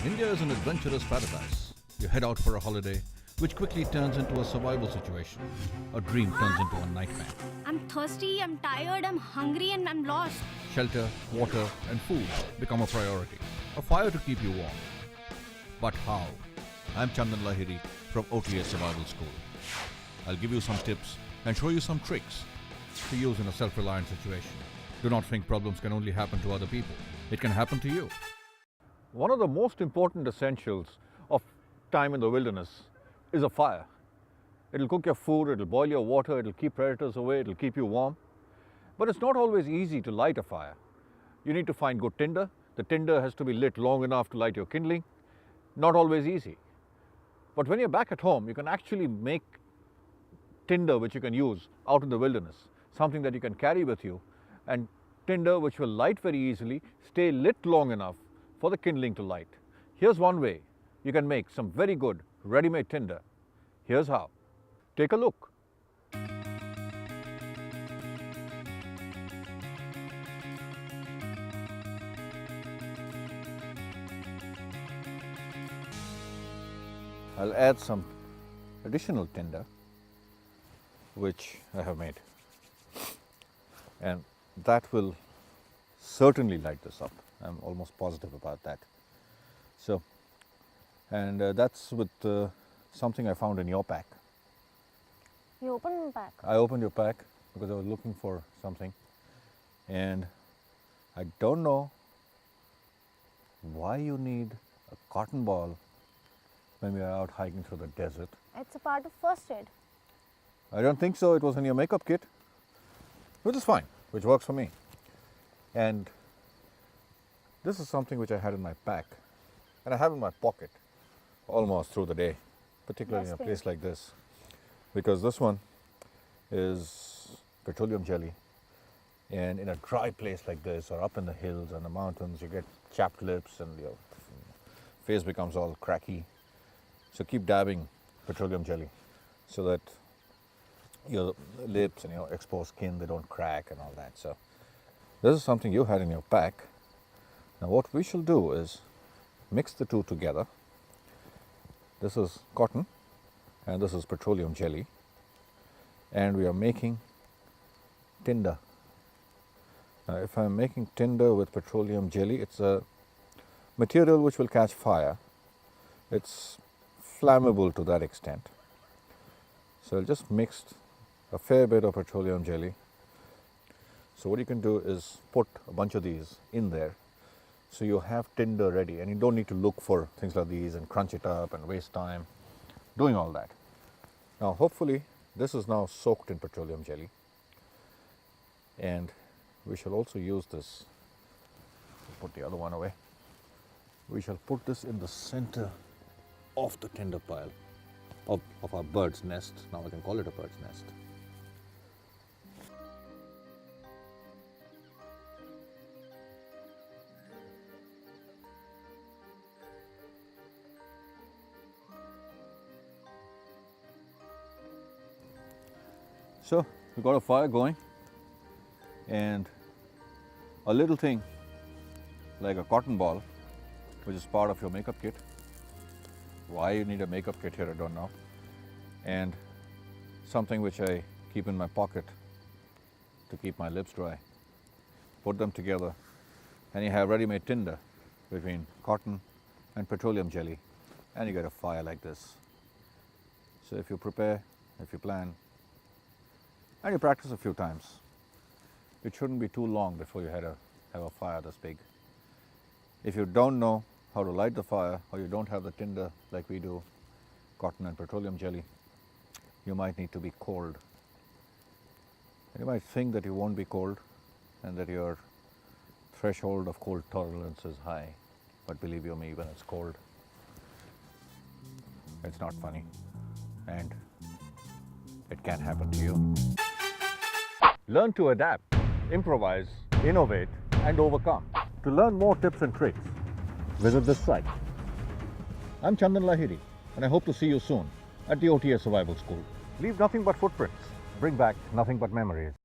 India is an adventurous paradise. You head out for a holiday, which quickly turns into a survival situation. A dream turns into a nightmare. I'm thirsty, I'm tired, I'm hungry, and I'm lost. Shelter, water, and food become a priority. A fire to keep you warm. But how? I'm Chandan Lahiri from OTA Survival School. I'll give you some tips and show you some tricks to use in a self-reliant situation. Do not think problems can only happen to other people. It can happen to you. One of the most important essentials of time in the wilderness is a fire. It'll cook your food, it'll boil your water, it'll keep predators away, it'll keep you warm. But it's not always easy to light a fire. You need to find good tinder. The tinder has to be lit long enough to light your kindling. Not always easy. But when you're back at home, you can actually make tinder which you can use out in the wilderness, something that you can carry with you, and tinder which will light very easily, stay lit long enough for the kindling to light. Here's one way you can make some very good ready-made tinder. Here's how. Take a look. I'll add some additional tinder which I have made, and that will certainly light this up. I'm almost positive about that. So, and that's with something I found in your pack. You opened the pack. I opened your pack because I was looking for something, and I don't know why you need a cotton ball when we are out hiking through the desert. It's a part of first aid. I don't think so. It was in your makeup kit, which is fine, which works for me. And this is something which I had in my pack, and I have in my pocket almost through the day, particularly in a place like this, because this one is petroleum jelly, and in a dry place like this, or up in the hills and the mountains, you get chapped lips and your face becomes all cracky. So keep dabbing petroleum jelly so that your lips and your exposed skin, they don't crack and all that. So this is something you had in your pack. Now what we shall do is mix the two together. This is cotton and this is petroleum jelly, and we are making tinder. Now if I'm making tinder with petroleum jelly, it's a material which will catch fire. It's flammable to that extent. So I'll just mix a fair bit of petroleum jelly. So what you can do is put a bunch of these in there, so you have tinder ready, and you don't need to look for things like these and crunch it up and waste time doing all that. Now hopefully this is now soaked in petroleum jelly, and we shall also use this. Put the other one away. We shall put this in the center of the tinder pile of our bird's nest. Now I can call it a bird's nest. So we got a fire going, and a little thing like a cotton ball, which is part of your makeup kit. Why you need a makeup kit here, I don't know. And something which I keep in my pocket to keep my lips dry. Put them together and you have ready-made tinder between cotton and petroleum jelly, and you get a fire like this. So if you prepare, if you plan, and you practice a few times, it shouldn't be too long before you have a fire this big. If you don't know how to light the fire, or you don't have the tinder like we do, cotton and petroleum jelly, you might need to be cold. And you might think that you won't be cold and that your threshold of cold tolerance is high, but believe you me, when it's cold, it's not funny, and it can happen to you. Learn to adapt, improvise, innovate, and overcome. To learn more tips and tricks, visit this site. I'm Chandan Lahiri, and I hope to see you soon at the OTA Survival School. Leave nothing but footprints. Bring back nothing but memories.